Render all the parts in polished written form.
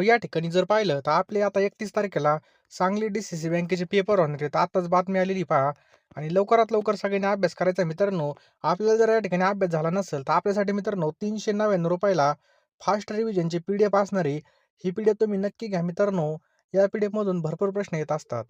या ठिकाणी जर पाहिलं तर आपले आता 31 तारखेला सांगली DCC बँकेचे पेपर होणार आहेत. आताच बातमी आलेली पहा आणि लवकरात लवकर सगळ्यांनी अभ्यास करायचा मित्रांनो. आपल्याला जर या ठिकाणी अभ्यास झाला नसेल तर आपल्यासाठी मित्रांनो ₹399 फास्ट रिव्हिजनची पी-डी-एफ असणार आहे. ही पी-डी-एफ तुम्ही नक्की घ्या मित्रांनो. या पी-डी-एफमधून भरपूर प्रश्न येत असतात.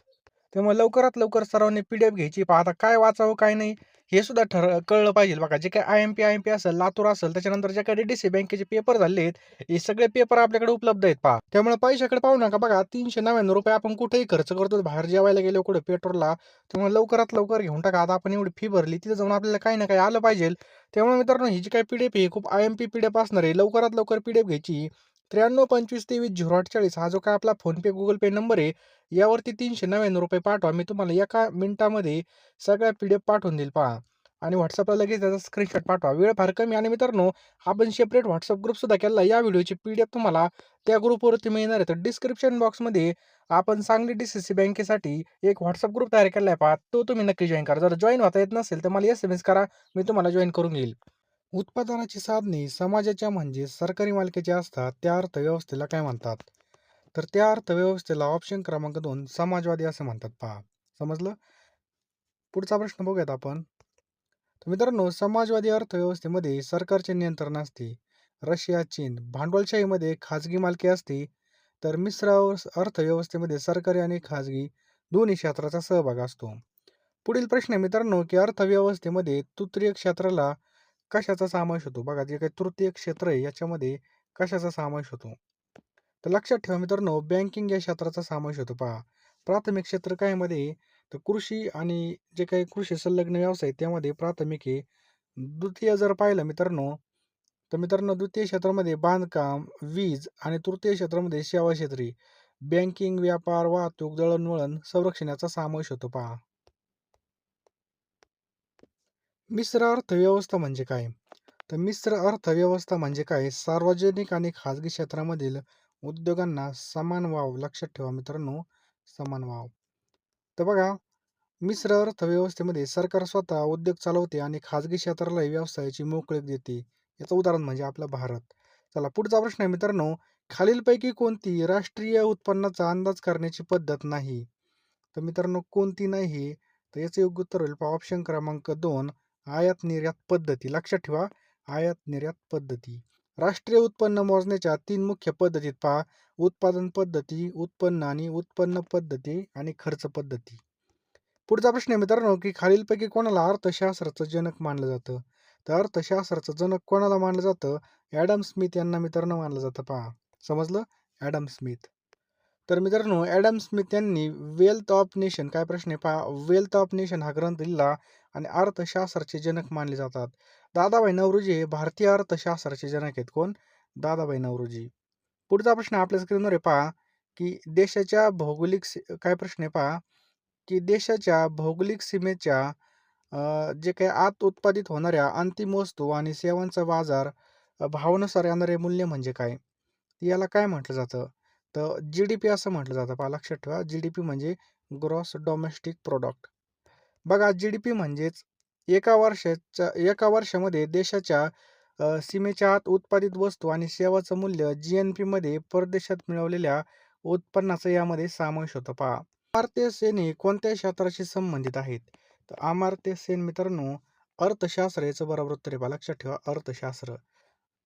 त्यामुळे लवकरात लवकर सर्वांनी पी-डी-एफ घ्यायची. पहा आता काय वाचावं काय नाही हे सुद्धा कळलं पाहिजे बघा. जे काही IMP असेल, लातूर असेल, त्याच्यानंतर जे काही DCC बँकेचे पेपर झाले आहेत, हे सगळे पेपर आपल्याकडे उपलब्ध आहेत पहा. त्यामुळे पैशाकडे पाहू नका बघा. ₹399 आपण कुठेही खर्च करतो. बाहेर जेवायला गेलो कुठे पेट्रोलला. त्यामुळे लवकरात लवकर घेऊन टाका. आता आपण एवढी फी भरली, तिथे जाऊन आपल्याला काही ना काही आलं पाहिजे. त्यामुळे मित्रांनो ही जी काही पी-डी-एफ आहे खूप IMP पी-डी-एफ असणार आहे. लवकरात लवकर पी-डी-एफ घ्यायची. 9325230848 हा जो काय आपला फोनपे, गुगल पे नंबर आहे, यावरती ₹399 पाठवा. मी तुम्हाला एका मिनिटामध्ये सगळ्या पी-डी-एफ पाठवून देईल पहा. आणि WhatsAppला लगेच त्याचा स्क्रीनशॉट पाठवा. वेळ फार कमी आणि मित्रांनो आपण सेपरेट WhatsApp ग्रुपसुद्धा केला. या व्हिडिओची पी-डी-एफ तुम्हाला त्या ग्रुपवरती मिळणार आहे. तर डिस्क्रिप्शन बॉक्समध्ये आपण सांगली DCC बँकेसाठी एक WhatsApp ग्रुप तयार केला आहे पहा. तो तुम्ही नक्की जॉइन करा. जर जॉइन होता येत नसेल तर मला SMS करा. मी तुम्हाला जॉइन करून घेईल. उत्पादनाची साधने समाजाच्या म्हणजे सरकारी मालकीची असतात. त्या अर्थव्यवस्थेला काय म्हणतात? तर त्या अर्थव्यवस्थेला ऑप्शन क्रमांक 2 समाजवादी असं म्हणतात पहा. समजलं? पुढचा प्रश्न बघूयात आपण. तर मित्रांनो समाजवादी अर्थव्यवस्थेमध्ये सरकारचे नियंत्रण असते. रशिया, चीन भांडवलशाहीमध्ये खाजगी मालकी असते. तर मिश्र अर्थव्यवस्थेमध्ये सरकारी आणि खाजगी दोन्ही क्षेत्राचा सहभाग असतो. पुढील प्रश्न आहे मित्रांनो की अर्थव्यवस्थेमध्ये तृतीय क्षेत्राला कशाचा समावेश होतो? बघा जे काही तृतीय क्षेत्र आहे याच्यामध्ये कशाचा समावेश होतो? तर लक्षात ठेवा मित्रांनो बँकिंग या क्षेत्राचा समावेश होतो पहा. प्राथमिक क्षेत्र काय मध्ये तर कृषी आणि जे काही कृषी संलग्न व्यवसाय त्यामध्ये प्राथमिक आहे. द्वितीय जर पाहिलं मित्रांनो तर मित्रांनो द्वितीय क्षेत्रामध्ये बांधकाम, वीज आणि तृतीय क्षेत्रामध्ये सेवा क्षेत्री, बँकिंग, व्यापार, वाहतूक, दळणवळण, संरक्षण याचा समावेश होतो पहा. मिश्र अर्थव्यवस्था म्हणजे काय? तर मिश्र अर्थव्यवस्था म्हणजे काय? सार्वजनिक आणि खाजगी क्षेत्रामधील उद्योगांना समान वाव. लक्षात ठेवा मित्रांनो, समान वाव. तर बघा, मिश्र अर्थव्यवस्थेमध्ये सरकार स्वतः उद्योग चालवते आणि खाजगी क्षेत्राला व्यवसायाची मोकळीक देते. याचं उदाहरण म्हणजे आपला भारत. चला पुढचा प्रश्न आहे मित्रांनो, खालीलपैकी कोणती राष्ट्रीय उत्पन्नाचा अंदाज करण्याची पद्धत नाही? तर मित्रांनो कोणती नाही? तर याचं योग्य उत्तर होईल ऑप्शन क्रमांक 2 आयात निर्यात पद्धती. लक्षात ठेवा आयात निर्यात पद्धती. राष्ट्रीय उत्पन्न मोजण्याच्या 3 मुख्य पद्धतीत पहा. उत्पादन पद्धती, उत्पन्न आणि उत्पन्न पद्धती आणि खर्च पद्धती. पुढचा प्रश्न आहे मित्रांनो की खालीलपैकी कोणाला अर्थशास्त्राचं जनक मानलं जातं? तर अर्थशास्त्राचं जनक कोणाला मानलं जातं? ॲडम स्मिथ यांना मित्रांनो मानलं जातं पहा. समजलं? Adam Smith. तर मित्रांनो ॲडम स्मिथ यांनी वेल्थ ऑफ नेशन काय प्रश्न आहे पहा. वेल्थ ऑफ नेशन हा ग्रंथ लिहिला आणि अर्थशास्त्राचे जनक मानले जातात. दादाभाई नौरोजी हे भारतीय अर्थशास्त्राचे जनक आहेत. कोण? दादाभाई नौरोजी. पुढचा प्रश्न आपल्या स्क्रीनवर आहे पहा की देशाच्या भौगोलिक काय प्रश्न आहे पहा की देशाच्या भौगोलिक सीमेच्या जे काही आत उत्पादित होणाऱ्या अंतिम वस्तू आणि सेवांचा बाजार भावानुसार येणारे मूल्य म्हणजे काय? याला काय म्हटलं जातं? तर GDP असं म्हटलं जातं पहा. लक्षात ठेवा GDP म्हणजे ग्रॉस डोमेस्टिक प्रोडक्ट. बघा GDP म्हणजेच एका वर्षामध्ये देशाच्या सीमेच्या आत उत्पादित वस्तू आणि सेवाचं मूल्य GNP मध्ये परदेशात मिळवलेल्या उत्पन्नाचा यामध्ये समावेश होतो पहा. अमर्त्य सेन हे कोणत्या क्षेत्राशी संबंधित आहेत? तर अमर्त्य सेन मित्रांनो अर्थशास्त्र याचं बरोबर उत्तर आहे पहा. लक्षात ठेवा अर्थशास्त्र.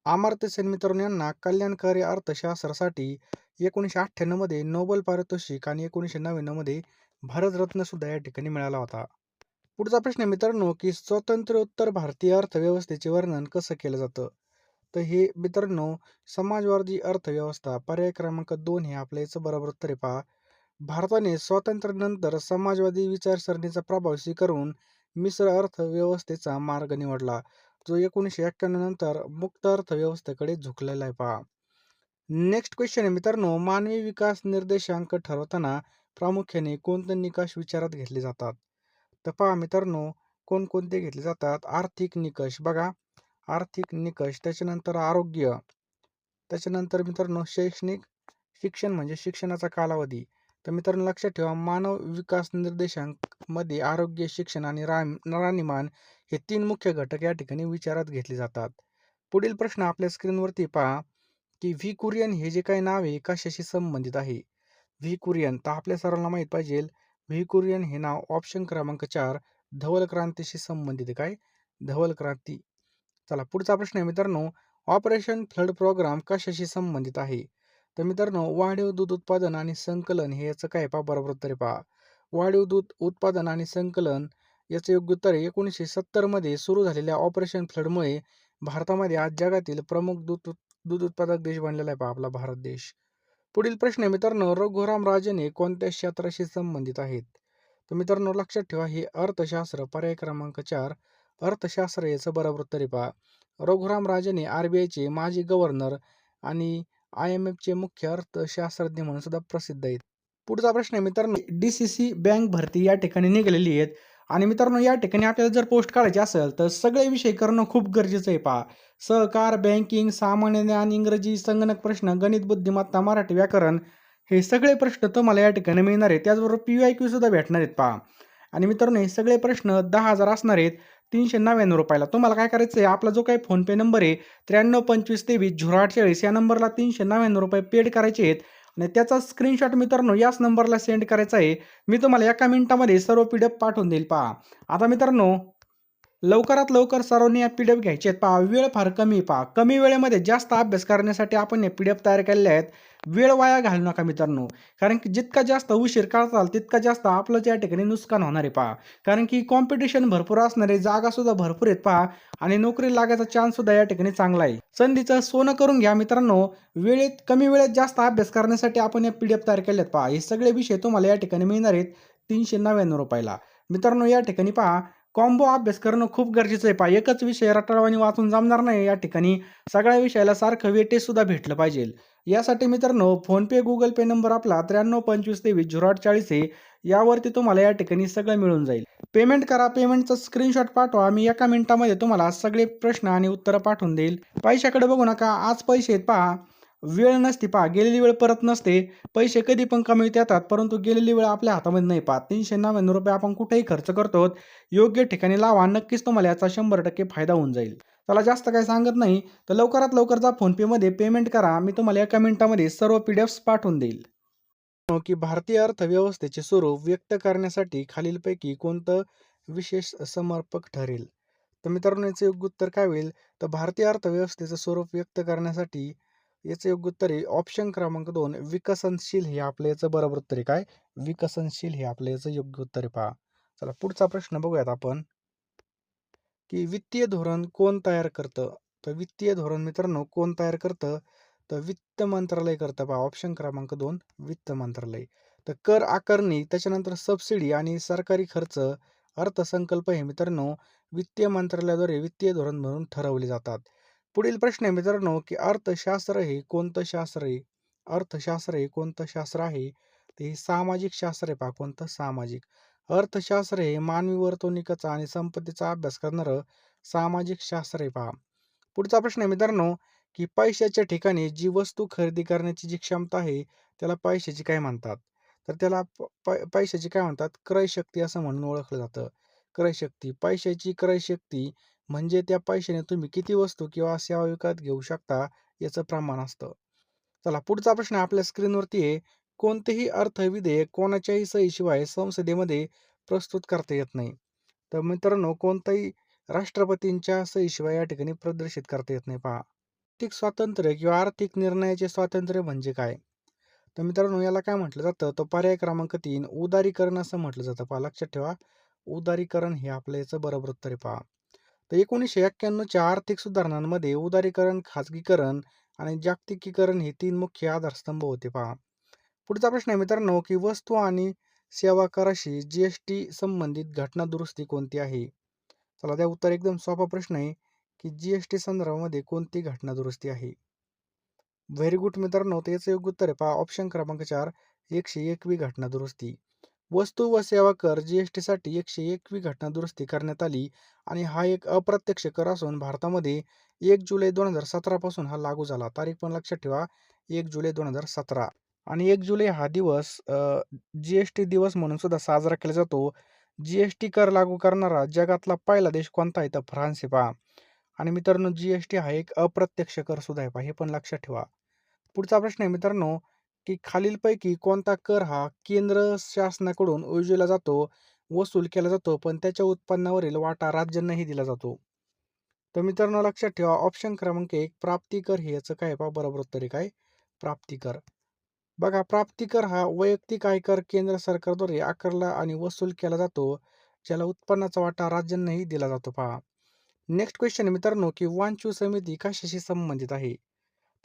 अमर्त्य सेन मित्रांनो यांना कल्याणकारी अर्थशास्त्रासाठी 1998 मध्ये नोबेल पारितोषिक आणि 1999 मध्ये भारतरत्न सुद्धा या ठिकाणी मिळाला होता. पुढचा प्रश्न आहे मित्रांनो की स्वातंत्र्योत्तर भारतीय अर्थव्यवस्थेचे वर्णन कसं केलं जातं? तर हे मित्रांनो समाजवादी अर्थव्यवस्था पर्याय क्रमांक 2 हे आपल्या याचं बरोबर उत्तर आहे पहा. भारताने स्वातंत्र्यानंतर समाजवादी विचारसरणीचा प्रभाव स्वीकारून मिश्र अर्थव्यवस्थेचा मार्ग निवडला, जो 1991 नंतर मुक्त अर्थव्यवस्थेकडे झुकलेला आहे पहा. नेक्स्ट क्वेश्चन आहे मित्रांनो, मानवी विकास निर्देशांक ठरवताना प्रामुख्याने कोणते निकष विचारात घेतले जातात? तर पहा मित्रांनो, कोणकोणते घेतले जातात? आर्थिक निकष बघा, आर्थिक निकष, त्याच्यानंतर आरोग्य, त्याच्यानंतर मित्रांनो शैक्षणिक शिक्षण म्हणजे शिक्षणाचा कालावधी. तर मित्रांनो लक्षात ठेवा मानव विकास निर्देशांक मध्ये आरोग्य, शिक्षण आणि राहणीमान हे 3 मुख्य घटक या ठिकाणी विचारात घेतले जातात. पुढील प्रश्न आपल्या स्क्रीनवरती पहा की व्ही कुरियन हे जे काही नाव आहे कशाशी संबंधित आहे? व्ही कुरियन तर आपल्या सर्वांना माहीत पाहिजे. व्ही कुरियन हे नाव ऑप्शन क्रमांक 4 धवल क्रांतीशी संबंधित आहे. काय? धवल क्रांती. चला पुढचा प्रश्न आहे मित्रांनो, ऑपरेशन फ्लड प्रोग्राम कशाशी संबंधित आहे? तर मित्रांनो, वाढीव दूध उत्पादन आणि संकलन हे याचं काय पहा बरोबर उत्तर आहे पहा. वाढीव दूध उत्पादन आणि संकलन याचं योग्य उत्तर आहे. 1970 मध्ये सुरू झालेल्या ऑपरेशन फ्लडमुळे भारतामध्ये आज जगातील प्रमुख दूध उत्पादक देश बनलेला आहे पहा आपला भारत देश. पुढील प्रश्न आहे मित्रांनो, रघुराम राजन हे कोणत्या क्षेत्राशी संबंधित आहेत? तर मित्रांनो लक्षात ठेवा, हे अर्थशास्त्र. पर्याय क्रमांक 4 अर्थशास्त्र याचं बरोबर उत्तर आहे पहा. रघुराम राजन हे आरबीआयचे माजी गव्हर्नर आणि IMFचे मुख्य अर्थशास्त्रज्ञ म्हणून सुद्धा प्रसिद्ध आहेत. पुढचा प्रश्न आहे मित्रांनो, DCC बँक भरती या ठिकाणी निघालेली आहेत आणि मित्रांनो या ठिकाणी आपल्याला जर पोस्ट काढायची असेल तर सगळे विषय करणं खूप गरजेचं आहे पहा. सहकार, बँकिंग, सामान्य ज्ञान, इंग्रजी, संगणक प्रश्न, गणित, बुद्धिमत्ता, मराठी व्याकरण हे सगळे प्रश्न तुम्हाला या ठिकाणी मिळणार आहेत. त्याचबरोबर PYQ सुद्धा भेटणार आहेत पहा. आणि मित्रांनो हे सगळे प्रश्न 10,000 असणार आहेत. ₹399 ला. तुम्हाला काय करायचं आहे, आपला जो काही फोनपे नंबर आहे 932523 या नंबरला ₹399 पेड करायचे आहेत आणि त्याचा स्क्रीनशॉट मित्रांनो याच नंबरला सेंड करायचा आहे. मी तुम्हाला एका मिनिटामध्ये सर्व PDF पाठवून देईल पहा. आता मित्रांनो लवकरात लवकर सर्वांनी या PDF घ्यायचे आहेत पहा. वेळ फार कमी आहे पहा. कमी वेळेमध्ये जास्त अभ्यास करण्यासाठी आपण हे PDF तयार केलेले आहेत. वेळ वाया घालवू नका मित्रांनो. कारण की जितका जास्त उशीर करताल तितका जास्त आपलं या ठिकाणी नुकसान होणार आहे पहा. कारण की कॉम्पिटिशन भरपूर असणार आहे, जागासुद्धा भरपूर आहेत पहा आणि नोकरी लागायचा चान्ससुद्धा या ठिकाणी चांगला आहे. संधीचं सोनं करून घ्या मित्रांनो. कमी वेळेत जास्त अभ्यास करण्यासाठी आपण या PDF तयार केले आहेत पहा. हे सगळे विषय तुम्हाला या ठिकाणी मिळणार आहेत ₹399 मित्रांनो या ठिकाणी पहा कॉम्बो अभ्यास करणं खूप गरजेचं आहे पहा. एकच विषय रटाळवाणी वाचून जमणार नाही या ठिकाणी. सगळ्या विषयाला सारखं वेटेज सुद्धा भेटलं पाहिजे. यासाठी मित्रांनो फोनपे, Google पे नंबर आपला 9325230840 आहे. यावरती तुम्हाला या ठिकाणी सगळं मिळून जाईल. पेमेंट करा. पेमेंटचा स्क्रीनशॉट पाठवा. मी एका मिनिटामध्ये तुम्हाला सगळे प्रश्न आणि उत्तरं पाठवून देईल. पैशाकडे बघू नका. आज पैसे आहेत पहा. वेळ नसते पहा. गेलेली वेळ परत नसते. पैसे कधी पण कमविता येतात, परंतु गेलेली वेळ आपल्या हातामध्ये नाही पहा. ₹399 आपण कुठेही खर्च करतो. योग्य ठिकाणी लावा. नक्कीच तुम्हाला याचा 100% फायदा होऊन जाईल. चला जास्त काही सांगत नाही, तर लवकरात लवकर जा फोनपेमध्ये पेमेंट करा. मी तुम्हाला एका मिनिटामध्ये सर्व PDFs पाठवून देईल. की भारतीय अर्थव्यवस्थेचे स्वरूप व्यक्त करण्यासाठी खालीलपैकी कोणतं विशेष समर्पक ठरेल? तर मित्रांनो याचं योग्य उत्तर काय होईल? तर भारतीय अर्थव्यवस्थेचं स्वरूप व्यक्त करण्यासाठी याचं योग्य उत्तर आहे ऑप्शन क्रमांक 2 विकसनशील हे आपलं याचं बरोबर उत्तर आहे. काय? विकसनशील हे आपलं याचं योग्य उत्तर आहे पहा. चला पुढचा प्रश्न बघूयात आपण, की वित्तीय धोरण कोण तयार करतं? तर वित्तीय धोरण मित्रांनो कोण तयार करतं? तर वित्त मंत्रालय करतं पहा. ऑप्शन क्रमांक 2 वित्त मंत्रालय. तर कर आकारणी, त्याच्यानंतर सबसिडी आणि सरकारी खर्च, अर्थसंकल्प हे मित्रांनो वित्तीय मंत्रालयाद्वारे वित्तीय धोरण म्हणून ठरवले जातात. पुढील प्रश्न आहे मित्रांनो, की अर्थशास्त्र हे कोणतं शास्त्र आहे? अर्थशास्त्र हे कोणतं शास्त्र आहे? ते हे सामाजिक शास्त्र आहे पहा. कोणतं? सामाजिक. अर्थशास्त्र हे मानवी वर्तणुकीचा आणि संपत्तीचा अभ्यास करणारं सामाजिक शास्त्र आहे पहा. पुढचा प्रश्न आहे मित्रांनो, की पैशाच्या ठिकाणी जी वस्तू खरेदी करण्याची जी क्षमता आहे, त्याला पैशाची काय म्हणतात? तर त्याला पैशाची काय म्हणतात? क्रयशक्ती असं म्हणून ओळखलं जातं. क्रयशक्ती. पैशाची क्रयशक्ती म्हणजे त्या पैशाने तुम्ही किती वस्तू किंवा सेवा विकत घेऊ शकता याचं प्रमाण असतं. चला पुढचा प्रश्न आपल्या स्क्रीनवरती आहे. कोणतेही अर्थविधेयक कोणाच्याही सहीशिवाय संसदेमध्ये प्रस्तुत करता येत नाही. तर मित्रांनो कोणताही राष्ट्रपतींच्या सहीशिवाय या ठिकाणी प्रदर्शित करता येत नाही पहा. आर्थिक स्वातंत्र्य किंवा आर्थिक निर्णयाचे स्वातंत्र्य म्हणजे काय? तर मित्रांनो याला काय म्हटलं जातं? तर पर्याय क्रमांक 3 उदारीकरण असं म्हटलं जातं पहा. लक्षात ठेवा. उदारीकरण हे आपलं याचं बरोबर उत्तर आहे पहा. तर 1991च्या आर्थिक सुधारणांमध्ये उदारीकरण, खाजगीकरण आणि जागतिकीकरण हे 3 मुख्य आधारस्तंभ होते पहा. पुढचा प्रश्न आहे मित्रांनो, की वस्तू आणि सेवा कराशी GST संबंधित घटना दुरुस्ती कोणती आहे? चला त्या उत्तर एकदम सोपा प्रश्न आहे, की GST संदर्भामध्ये कोणती घटना दुरुस्ती आहे? व्हेरी गुड मित्रांनो, तर याचं योग्य उत्तर आहे पहा ऑप्शन क्रमांक 4 101वी घटना दुरुस्ती. वस्तू व सेवा कर GSTसाठी 101वी घटना दुरुस्ती करण्यात आली आणि हा एक अप्रत्यक्ष कर असून भारतामध्ये 1 जुलै 2017 पासून हा लागू झाला. तारीख पण लक्षात ठेवा 1 जुलै 2017 आणि 1 जुलै हा दिवस GST दिवस म्हणून सुद्धा साजरा केला जातो. GST कर लागू करणारा जगातला पहिला देश कोणता आहे? तर फ्रान्स आहे पहा. आणि मित्रांनो GST हा एक अप्रत्यक्ष कर सुद्धा आहे पहा. हे पण लक्षात ठेवा. पुढचा प्रश्न आहे मित्रांनो, की खालीलपैकी कोणता कर हा केंद्र शासनाकडून योजला जातो, वसूल केला जातो, पण त्याच्या उत्पन्नावरील वाटा राज्यांनाही दिला जातो? तर मित्रांनो लक्षात ठेवा, ऑप्शन क्रमांक 1 प्राप्तिकर हे याचं काय पहा बरोबर उत्तर आहे काय? प्राप्तिकर. बघा, प्राप्तिकर हा वैयक्तिक आयकर केंद्र सरकारद्वारे आकारला आणि वसूल केला जातो, ज्याला उत्पन्नाचा वाटा राज्यांनाही दिला जातो पहा. नेक्स्ट क्वेश्चन आहे मित्रांनो, की वांचू समिती कशाशी संबंधित आहे?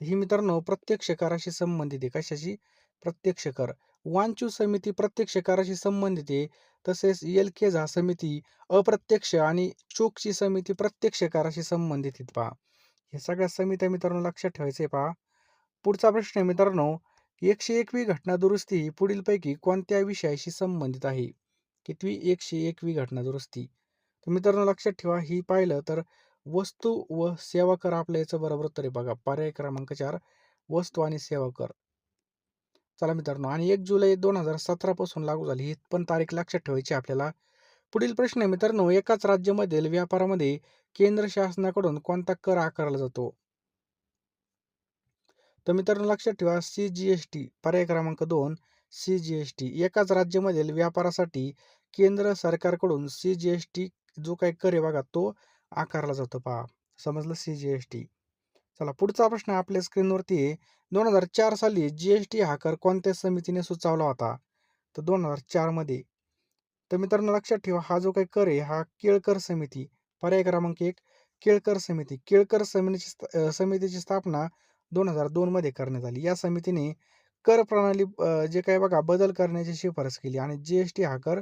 ही मित्रांनो प्रत्यक्ष कराशी संबंधित आहे. कशाशी? प्रत्यक्ष कर. वांचू समिती प्रत्यक्ष कराशी संबंधित आहे. तसेच एलकेजा समिती अप्रत्यक्ष आणि चोक्सी समिती प्रत्यक्ष कराशी संबंधित आहेत पहा. हे सगळ्या समित्या मित्रांनो लक्षात ठेवायचं आहे पहा. पुढचा प्रश्न आहे मित्रांनो, 101वी घटना दुरुस्ती ही पुढीलपैकी कोणत्या विषयाशी संबंधित आहे? कितवी? 101वी घटना दुरुस्ती. तर मित्रांनो लक्षात ठेवा, ही पाहिलं तर वस्तू व सेवा कर आपल्या याचं बरोबर उत्तर आहे बघा. पर्याय क्रमांक 4 वस्तू आणि सेवा कर. चला मित्रांनो, आणि 1 जुलै 2017 पासून लागू झाली, ही पण तारीख लक्षात ठेवायची आपल्याला. पुढील प्रश्न आहे मित्रांनो, एकाच राज्यामधील व्यापारामध्ये केंद्र शासनाकडून कोणता कर आकारला जातो? तर मित्रांनो लक्षात ठेवा, CGST. पर्याय क्रमांक 2 CGST. एकाच राज्यामधील व्यापारासाठी केंद्र सरकारकडून CGST जो काही कर आहे बघा, तो आकारला जातो पहा. समजलं? CGST. चला पुढचा प्रश्न आपल्या स्क्रीनवरती आहे. 2004 साली GST हा कर कोणत्या समितीने सुचवला होता? तर 2004 मध्ये. तर मित्रांनो लक्षात ठेवा, हा जो काही कर आहे हा केळकर समिती. पर्याय क्रमांक 1 केळकर समिती. केळकर समितीची स्थापना 2002 मध्ये करण्यात आली. या समितीने कर प्रणाली जे काही बघा बदल करण्याची शिफारस केली आणि GST हा कर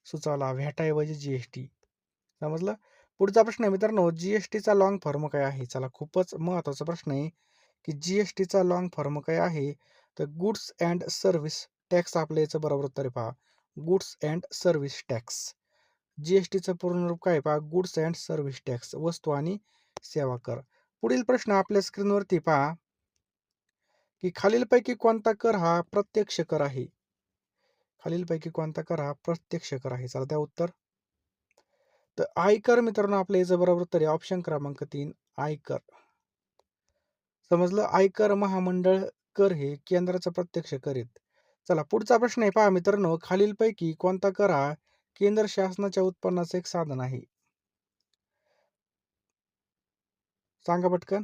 सुचवला. व्हॅटऐवजी GST. समजलं? पुढचा प्रश्न आहे मित्रांनो, GSTचा लॉंग फॉर्म काय आहे? चला खूपच महत्त्वाचा प्रश्न आहे, की GSTचा लॉंग फॉर्म काय आहे? तर गुड्स अँड सर्व्हिस टॅक्स आपल्या याचं बरोबर उत्तर आहे पहा. Goods and service tax. GSTचं पूर्ण रूप काय पहा? Goods and service tax. वस्तू आणि सेवा कर. पुढील प्रश्न आपल्या स्क्रीनवरती पहा, की खालीलपैकी कोणता कर हा प्रत्यक्ष कर आहे? खालीलपैकी कोणता कर हा प्रत्यक्ष कर आहे? चला द्या उत्तर. तर आयकर मित्रांनो आपल्या याचं बरोबर उत्तर आहे ऑप्शन क्रमांक 3 आयकर. समजलं? आयकर महामंडळ कर हे केंद्राचा प्रत्यक्ष कर आहेत. चला पुढचा प्रश्न आहे पहा मित्रांनो, खालीलपैकी कोणता कर हा केंद्र शासनाच्या उत्पन्नाचं एक साधन आहे? सांगा पटकन.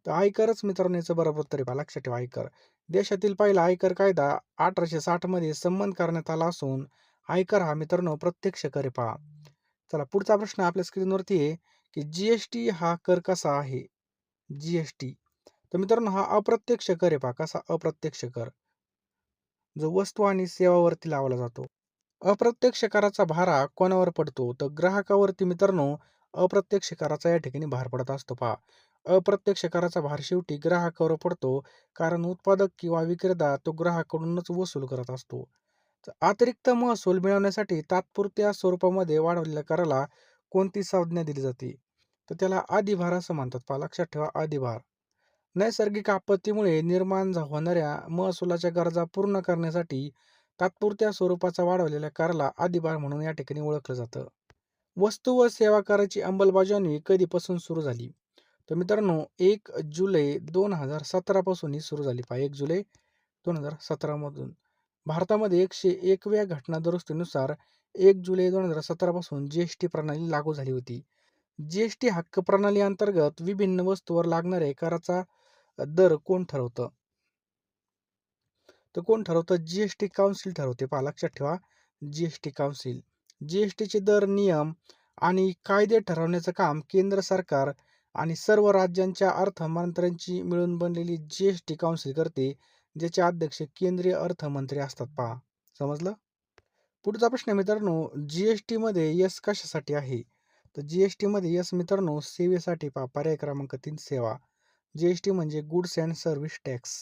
तर आयकरच मित्रांनो याचं बरोबर उत्तर आहे पहा. लक्षात ठेवा आयकर. देशातील पहिला आयकर कायदा 1860 मध्ये संमत करण्यात आला असून आयकर हा मित्रांनो प्रत्यक्ष कर आहे पहा. चला पुढचा प्रश्न आपल्या स्क्रीनवरती आहे, की GST हा कर कसा आहे? GST. तर मित्रांनो हा अप्रत्यक्ष कर आहे पहा. कसा? अप्रत्यक्ष कर. जो वस्तू आणि सेवावरती लावला जातो. अप्रत्यक्ष कराचा भार हा कोणावर पडतो? तर ग्राहकावरती मित्रांनो अप्रत्यक्ष कराचा या ठिकाणी भार पडत असतो पहा. अप्रत्यक्ष कराचा भार शेवटी ग्राहकावर पडतो, कारण उत्पादक किंवा विक्रेता तो ग्राहकाकडूनच वसूल करत असतो. तर अतिरिक्त महसूल मिळवण्यासाठी तात्पुरत्या स्वरूपामध्ये वाढवलेल्या कराला कोणती संज्ञा दिली जाते? तर त्याला अधिभार असं म्हणतात पहा. लक्षात ठेवा अधिभार. नैसर्गिक आपत्तीमुळे निर्माण होणाऱ्या महसुलाच्या गरजा पूर्ण करण्यासाठी तात्पुरत्या स्वरूपाचा वाढवलेल्या कराला अधिभार म्हणून या ठिकाणी ओळखलं जातं. वस्तू व सेवा कराची अंमलबजावणी कधीपासून सुरू झाली? तर मित्रांनो 1 जुलै 2017 पासून ही सुरू झाली पहा. 1 जुलै 2017 मधून. भारतामध्ये 101व्या घटना दुरुस्तीनुसार 1 जुलै 2017 पासून GST प्रणाली लागू झाली होती. GST हक्क प्रणाली अंतर्गत विभिन्न वस्तूवर लागणाऱ्या कराचा दर कोण ठरवतं? तर कोण ठरवतं? GST काउन्सिल ठरवते पहा. लक्षात ठेवा GST काउन्सिल. GSTचे दर, नियम आणि कायदे ठरवण्याचं काम केंद्र सरकार आणि सर्व राज्यांच्या अर्थमंत्र्यांची मिळून बनलेली GST काउन्सिल करते, ज्याचे अध्यक्ष केंद्रीय अर्थमंत्री असतात पहा. समजलं? पुढचा प्रश्न आहे मित्रांनो, GST मध्ये यस कशासाठी आहे? तर GST मध्ये यस मित्रांनो सेवेसाठी पहा. पर्याय क्रमांक 3 सेवा. GST म्हणजे गुड्स अँड सर्व्हिस टॅक्स.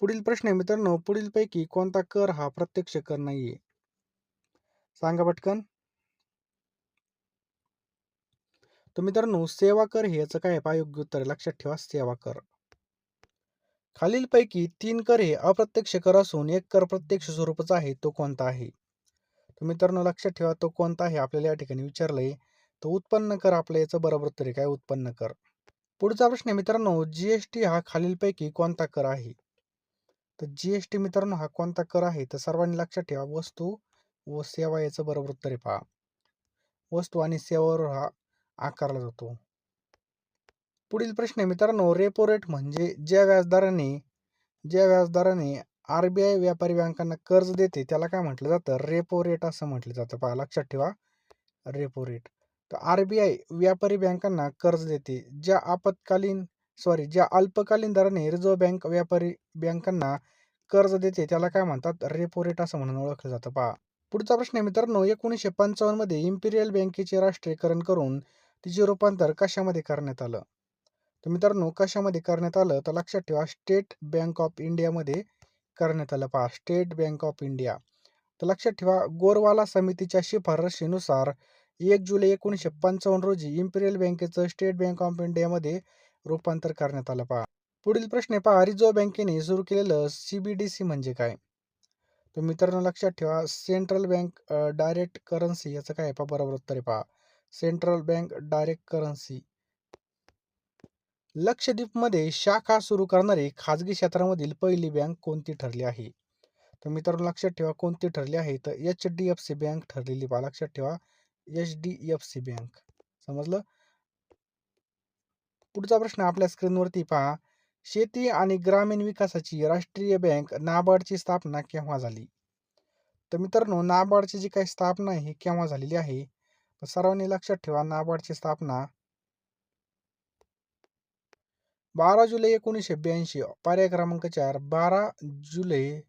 पुढील प्रश्न आहे मित्रांनो, पुढीलपैकी कोणता कर हा प्रत्यक्ष कर नाहीये? सांगा पटकन. तर मित्रांनो सेवा कर हे याचं काय आहे पहा, योग्य उत्तर आहे. लक्षात ठेवा सेवा कर. खालीलपैकी 3 कर हे अप्रत्यक्ष कर असून एक कर प्रत्यक्ष स्वरूपाचा आहे, तो कोणता आहे? तर मित्रांनो लक्षात ठेवा तो कोणता आहे आपल्याला या ठिकाणी विचारलंय. तर उत्पन्न कर आपल्या याचं बरोबर उत्तर आहे काय? उत्पन्न कर. पुढचा प्रश्न आहे मित्रांनो, जीएसटी हा खालीलपैकी कोणता कर आहे? तर जीएसटी मित्रांनो हा कोणता कर आहे? तर सर्वांनी लक्षात ठेवा, वस्तू व सेवा याचं बरोबर उत्तर आहे पहा. वस्तू आणि सेवावर हा आकारला जातो. पुढील प्रश्न आहे मित्रांनो, रेपो रेट म्हणजे ज्या व्याजदराने आरबीआय व्यापारी बँकांना कर्ज देते त्याला काय म्हटलं जातं? रेपो रेट असं म्हटलं जातं. पहा लक्षात ठेवा, रेपो रेट. तर आरबीआय व्यापारी बँकांना कर्ज देते. ज्या अल्पकालीन दराने रिझर्व्ह बँक व्यापारी बँकांना कर्ज देते त्याला काय म्हणतात? रेपो रेट असं म्हणून ओळखलं जातं पहा. पुढचा प्रश्न आहे मित्रांनो, 1955 मध्ये इम्पिरियल बँकेचे राष्ट्रीयकरण करून तिचे रूपांतर कशामध्ये करण्यात आलं? तर मित्रांनो कशामध्ये करण्यात आलं? तर लक्षात ठेवा, स्टेट बँक ऑफ इंडियामध्ये करण्यात आलं पहा. State bank of India. तर लक्षात ठेवा, गोरवाला समितीच्या शिफारशीनुसार 1 जुलै 1955 रोजी इम्पिरियल बँकेचं स्टेट बँक ऑफ इंडियामध्ये रूपांतर करण्यात आलं पहा. पुढील प्रश्न आहे पहा, रिझर्व्ह बँकेने सुरू केलेलं सीबीडीसी म्हणजे काय? तर मित्रांनो लक्षात ठेवा, सेंट्रल बँक डायरेक्ट करन्सी याचं काय आहे पहा, बरोबर उत्तर आहे पहा. Central bank direct currency. लक्षद्वीपमध्ये शाखा सुरू करणारी खाजगी क्षेत्रामधील पहिली बँक कोणती ठरली आहे? तर मित्रांनो लक्षात ठेवा, कोणती ठरली आहे? तर HDFC बँक ठरलेली पहा. लक्षात ठेवा, HDFC बँक. समजलं? पुढचा प्रश्न आपल्या स्क्रीनवरती पहा. शेती आणि ग्रामीण विकासाची राष्ट्रीय बँक नाबार्डची स्थापना केव्हा झाली? तर मित्रांनो नाबार्डची जी काही स्थापना आहे ही केव्हा झालेली आहे? तर सर्वांनी लक्षात ठेवा, नाबार्डची स्थापना 12 जुलै 1982. पर्याय क्रमांक 4, 12 जुलै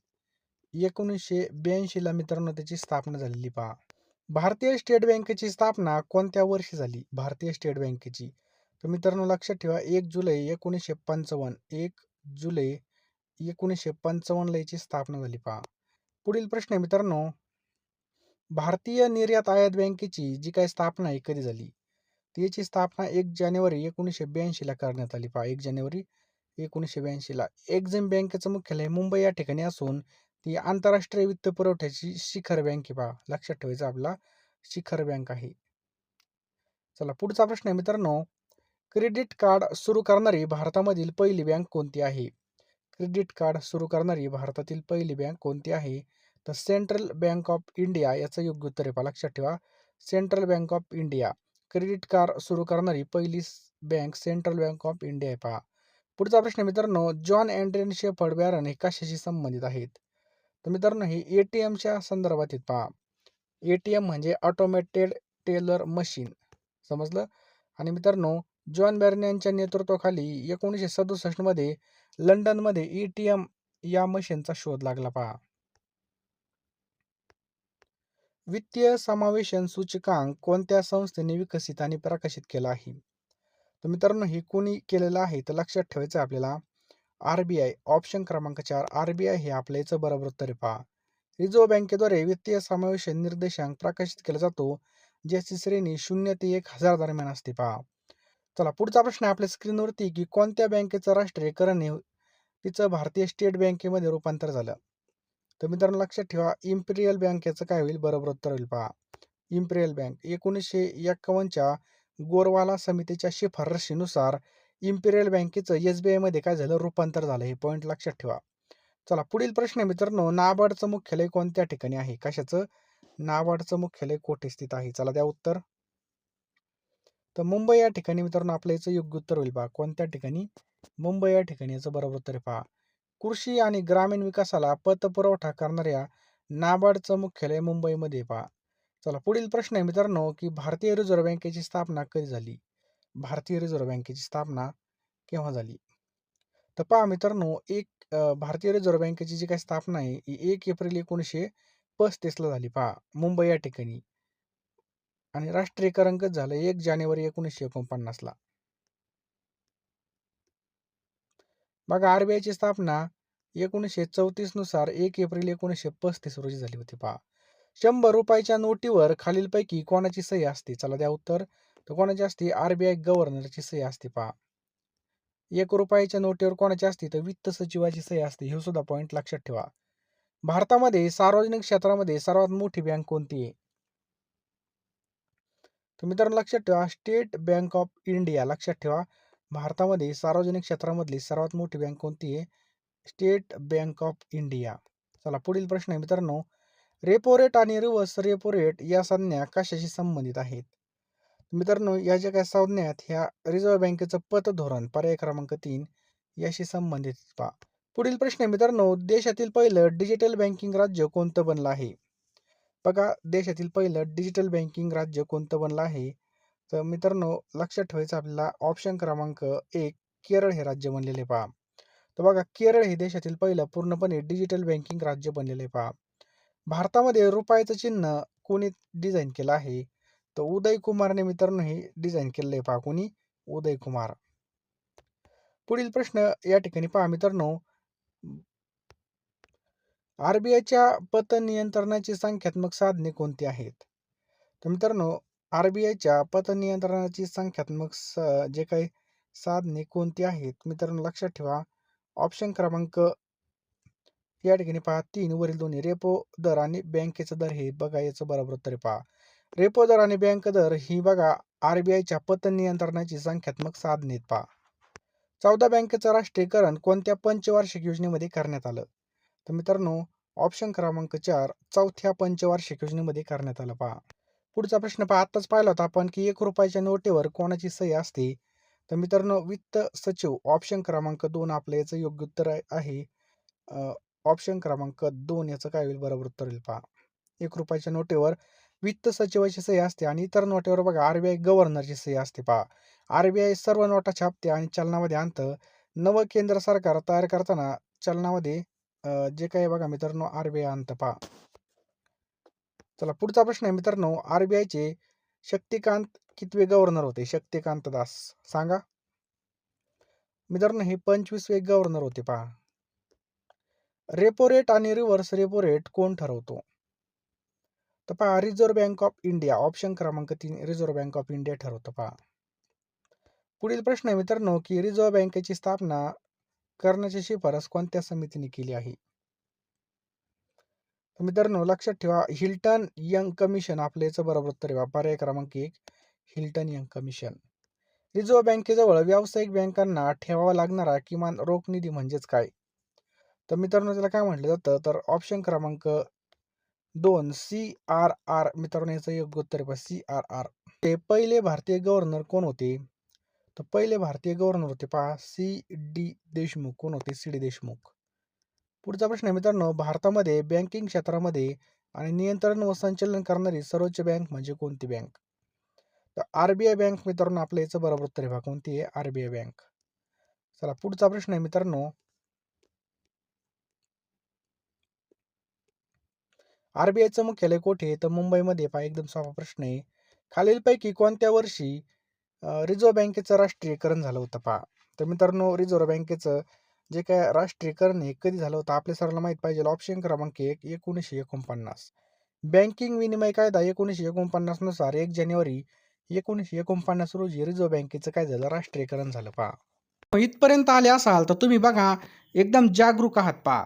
1982 ला मित्रांनो त्याची स्थापना झालेली पहा. भारतीय स्टेट बँकेची स्थापना कोणत्या वर्षी झाली? भारतीय स्टेट बँकेची. तर मित्रांनो लक्षात ठेवा, 1 जुलै 1955. 1 जुलै 1955 ला याची स्थापना झाली पहा. पुढील प्रश्न आहे मित्रांनो, भारतीय निर्यात आयात बँकेची जी काही स्थापना आहे कधी झाली? त्याची स्थापना 1 जानेवारी 1982 ला करण्यात आली पहा. 1 जानेवारी 1982 ला. एक्झिम बँकेचं मुख्यालय मुंबई या ठिकाणी असून ती आंतरराष्ट्रीय वित्त पुरवठ्याची शिखर बँक आहे पहा. लक्षात ठेवायचं आपला, शिखर बँक आहे. चला पुढचा प्रश्न आहे मित्रांनो, क्रेडिट कार्ड सुरू करणारी भारतामधील पहिली बँक कोणती आहे? क्रेडिट कार्ड सुरू करणारी भारतातील पहिली बँक कोणती आहे? तर सेंट्रल बँक ऑफ इंडिया याचं योग्य उत्तर आहे पहा. लक्षात ठेवा, central bank of India. Credit card सुरू करणारी पहिली bank central bank of India आहे पहा. पुढचा प्रश्न मित्रांनो, जॉन अँड्रे शेफर्ड बॅरन हे कशाशी संबंधित आहेत? तर मित्रांनो हे एटीएमच्या संदर्भात आहेत पहा. एटीएम म्हणजे ऑटोमेटेड टेलर मशीन. समजलं? आणि मित्रांनो जॉन बॅरन यांच्या नेतृत्वाखाली 1967 मध्ये लंडनमध्ये एटीएम या मशीनचा शोध लागला पहा. वित्तीय समावेशन सूचकांक कोणत्या संस्थेने विकसित आणि प्रकाशित केला आहे? तर मित्रांनो हे कोणी केलेलं आहे? तर लक्षात ठेवायचं आहे आपल्याला, आरबीआय. ऑप्शन क्रमांक 4 आरबीआय हे आपल्या याचं बरोबर उत्तर आहे पहा. रिझर्व्ह बँकेद्वारे वित्तीय समावेशन निर्देशांक प्रकाशित केला जातो, ज्याची श्रेणी 0 ते 1000 दरम्यान असते पहा. चला पुढचा प्रश्न आहे आपल्या स्क्रीनवरती, की कोणत्या बँकेचं राष्ट्रीयकरण तिचं भारतीय स्टेट बँकेमध्ये रूपांतर झालं? तर मित्रांनो लक्षात ठेवा, इम्पिरियल बँक याचं काय होईल? बरोबर उत्तर होईल पहा. Imperial bank. 1951च्या गोरवाला समितीच्या शिफारशीनुसार इम्पिरियल बँकेचं SBI मध्ये काय झालं? रूपांतर झालं. हे पॉईंट लक्षात ठेवा. चला पुढील प्रश्न आहे मित्रांनो, नाबार्डचं मुख्यालय कोणत्या ठिकाणी आहे? कशाचं? नाबार्डचं मुख्यालय कोठे स्थित आहे? चला द्या उत्तर. तर मुंबई या ठिकाणी मित्रांनो आपल्या याचं योग्य उत्तर होईल पहा. कोणत्या ठिकाणी? मुंबई या ठिकाणी याचं बरोबर उत्तर आहे पहा. कृषी आणि ग्रामीण विकासाला पतपुरवठा करणाऱ्या नाबार्डचं मुख्यालय मुंबईमध्ये पहा. चला पुढील प्रश्न आहे मित्रांनो, की भारतीय रिझर्व्ह बँकेची स्थापना कधी झाली? भारतीय रिझर्व्ह बँकेची स्थापना केव्हा झाली? तर पहा मित्रांनो, भारतीय रिझर्व्ह बँकेची जी काही स्थापना आहे ही 1 एप्रिल 1935 ला झाली पहा, मुंबई या ठिकाणी. आणि राष्ट्रीयकरण कधी झालं? 1 जानेवारी 1949 ला. बघा आरबीआयची स्थापना 1934 नुसार 1 एप्रिल 1935 रोजी झाली होती पहा. 100 रुपयाच्या नोटीवर खालीलपैकी कोणाची सही असते? चला द्या उत्तर. तर कोणाची असते? आरबीआय गव्हर्नरची सही असते पहा. 1 रुपयाच्या नोटीवर कोणाची असते? तर वित्त सचिवाची सही असते. हे सुद्धा पॉईंट लक्षात ठेवा. भारतामध्ये सार्वजनिक क्षेत्रामध्ये सर्वात मोठी बँक कोणती आहे? तर मित्रांनो लक्षात ठेवा, स्टेट बँक ऑफ इंडिया. लक्षात ठेवा, भारतामध्ये सार्वजनिक क्षेत्रामधली सर्वात मोठी बँक कोणती आहे? State bank of India. चला पुढील प्रश्न आहे मित्रांनो, रेपो रेट आणि रिव्हर्स रेपो रेट या संज्ञा कशाशी संबंधित आहेत? मित्रांनो, या ज्या काही संज्ञा आहेत ह्या रिझर्व्ह बँकेचं पतधोरण पर्याय क्रमांक 3 याशी संबंधित पहा. पुढील प्रश्न आहे मित्रांनो, देशातील पहिलं डिजिटल बँकिंग राज्य कोणतं बनलं आहे? बघा, देशातील पहिलं डिजिटल बँकिंग राज्य कोणतं बनलं आहे? तर मित्रांनो, लक्षात ठेवायचं आपल्याला ऑप्शन क्रमांक 1 केरळ हे राज्य बनलेले पहा. तर बघा, केरळ हे देशातील पहिलं पूर्णपणे डिजिटल बँकिंग राज्य बनलेले पहा. भारतामध्ये रुपयाचं चिन्ह कोणी डिझाईन केलं आहे? तर उदय कुमारने मित्रांनो हे डिझाईन केलेलं आहे पहा. कोणी? उदय कुमार. पुढील प्रश्न या ठिकाणी पहा मित्रांनो, आरबीआयच्या पतनियंत्रणाची संख्यात्मक साधने कोणती आहेत? तर मित्रांनो, आरबीआयच्या पतनियंत्रणाची संख्यात्मक जे काही साधने कोणती आहेत मित्रांनो लक्षात ठेवा. ऑप्शन क्रमांक या ठिकाणी पहा 3 वरील दोन्ही रेपो दर आणि बँकेचा दर हे बघा याचं बरोबर उत्तर पहा. रेपो दर आणि बँक दर ही बघा आरबीआयच्या पतनियंत्रणाची संख्यात्मक साधने पहा. 14 बँकेचं राष्ट्रीयकरण कोणत्या पंचवार्षिक योजनेमध्ये करण्यात आलं? तर मित्रांनो, ऑप्शन क्रमांक 4 चौथ्या पंचवार्षिक योजनेमध्ये करण्यात आलं पहा. पुढचा प्रश्न पहा, आत्ताच पाहिला होता आपण की 1 रुपयाच्या नोटेवर कोणाची सही असते? तर मित्रांनो, वित्त सचिव. ऑप्शन क्रमांक 2 आपलं याचं योग्य उत्तर आहे. ऑप्शन क्रमांक 2 याचं काय होईल? बरोबर उत्तर होईल पहा. 1 रुपयाच्या नोटेवर वित्त सचिवाची सही असते आणि इतर नोटेवर बघा आरबीआय गव्हर्नरची सही असते पहा. आरबीआय सर्व नोटा छापते आणि चलनामध्ये आणतं. नवं केंद्र सरकार तयार करताना चलनामध्ये जे काही बघा मित्रांनो आरबीआय आणतं पहा. चला पुढचा प्रश्न आहे मित्रांनो, आरबीआयचे शक्तिकांत कितवे गव्हर्नर होते? शक्तिकांत दास सांगा. मित्रांनो, हे 25वे गव्हर्नर होते पहा. रेपो रेट आणि रिव्हर्स रेपो रेट कोण ठरवतो? तर पहा, reserve bank of India. Option क्रमांक 3 रिझर्व्ह बँक ऑफ इंडिया ठरवतं पहा. पुढील प्रश्न आहे मित्रांनो, की रिझर्व्ह बँकेची स्थापना करण्याची शिफारस कोणत्या समितीने केली आहे? मित्रांनो लक्षात ठेवा, हिल्टन यंग कमिशन आपलं याचं बरोबर उत्तर आहे. पर्याय क्रमांक 1 हिल्टन यंग कमिशन. रिझर्व्ह बँकेजवळ व्यावसायिक बँकांना ठेवावा लागणारा किमान रोख निधी म्हणजेच काय? तर मित्रांनो त्याला काय म्हटलं जातं? तर ऑप्शन क्रमांक 2 CRR. मित्रांनो याचं योग्य उत्तर आहे CRR. ते पहिले भारतीय गव्हर्नर कोण होते? तर पहिले भारतीय गव्हर्नर होते पहा CD देशमुख. कोण होते? CD देशमुख. पुढचा प्रश्न आहे मित्रांनो, भारतामध्ये बँकिंग क्षेत्रामध्ये आणि नियंत्रण व संचालन करणारी सर्वोच्च बँक म्हणजे कोणती बँक? तर आरबीआय बँक. मित्रांनो आपलं याचं बरोबर उत्तर आहे. कोणती आहे? RBI bank. चला पुढचा प्रश्न आहे मित्रांनो, आरबीआयचं मुख्यालय कोठे आहे? तर मुंबईमध्ये पहा. एकदम सोपा प्रश्न आहे. खालीलपैकी कोणत्या वर्षी रिझर्व्ह बँकेचं राष्ट्रीयकरण झालं होतं पहा. तर मित्रांनो रिझर्व्ह बँकेचं जे काय राष्ट्रीयकरण आहे कधी झालं होतं आपल्या सर्वांना माहित पाहिजे. ऑप्शन क्रमांक 1 1949. बँकिंग विनिमय कायदा 1949 नुसार 1 जानेवारी 1949 रोजी रिझर्व्ह बँकेचं काय झालं? राष्ट्रीयकरण झालं पहा. इथपर्यंत आले असाल तर तुम्ही बघा एकदम जागरूक आहात पहा.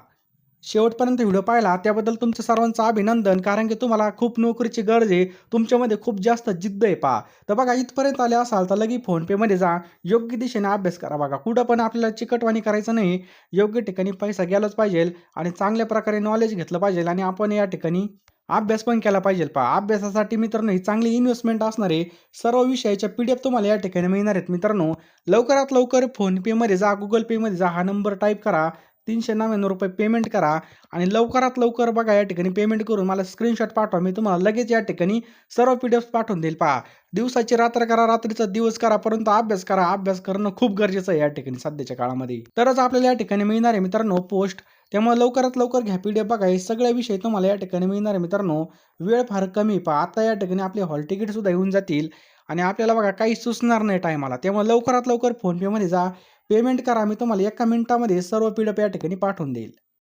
शेवटपर्यंत व्हिडिओ पाहिला त्याबद्दल तुमचं सर्वांचं अभिनंदन. कारण की तुम्हाला खूप नोकरीची गरज आहे. तुमच्यामध्ये खूप जास्त जिद्द आहे पहा. तर बघा इथपर्यंत आले असाल तर लगेच फोनपेमध्ये जा. योग्य दिशेने अभ्यास करा बघा. कुठं पण आपल्याला चिकटवाणी करायचं नाही. योग्य ठिकाणी पैसा गेलाच पाहिजे आणि चांगल्या प्रकारे नॉलेज घेतलं पाहिजे आणि आपण या ठिकाणी अभ्यास पण केला पाहिजे पहा. अभ्यासासाठी मित्रांनो ही चांगली इन्व्हेस्टमेंट असणार आहे. सर्व विषयाच्या PDF तुम्हाला या ठिकाणी मिळणार आहेत मित्रांनो. लवकरात लवकर फोनपेमध्ये जा, Google Payमध्ये जा. हा नंबर टाईप करा. ₹399 पेमेंट करा आणि लवकरात लवकर बघा या ठिकाणी पेमेंट करून मला स्क्रीनशॉट पाठवा. मी तुम्हाला लगेच या ठिकाणी सर्व PDF पाठवून देईल पहा. दिवसाची रात्र करा, रात्रीचा दिवस करा, परंतु अभ्यास करा. अभ्यास करणं खूप गरजेचं आहे या ठिकाणी सध्याच्या काळामध्ये. तरच आपल्याला या ठिकाणी मिळणार आहे मित्रांनो पोस्ट. त्यामुळे लवकरात लवकर घ्या PDF बघा. हे सगळे विषय तुम्हाला या ठिकाणी मिळणार आहे मित्रांनो. वेळ फार कमी पहा. आता या ठिकाणी आपले हॉल तिकीट सुद्धा येऊन जातील आणि आपल्याला बघा काही सुचणार नाही टायमाला. त्यामुळे लवकरात लवकर फोनपेमध्ये जा. पेमेंट करा. मी तुम्हाला 1 मिनिटामध्ये सर्व PDF या ठिकाणी पाठवून देईल.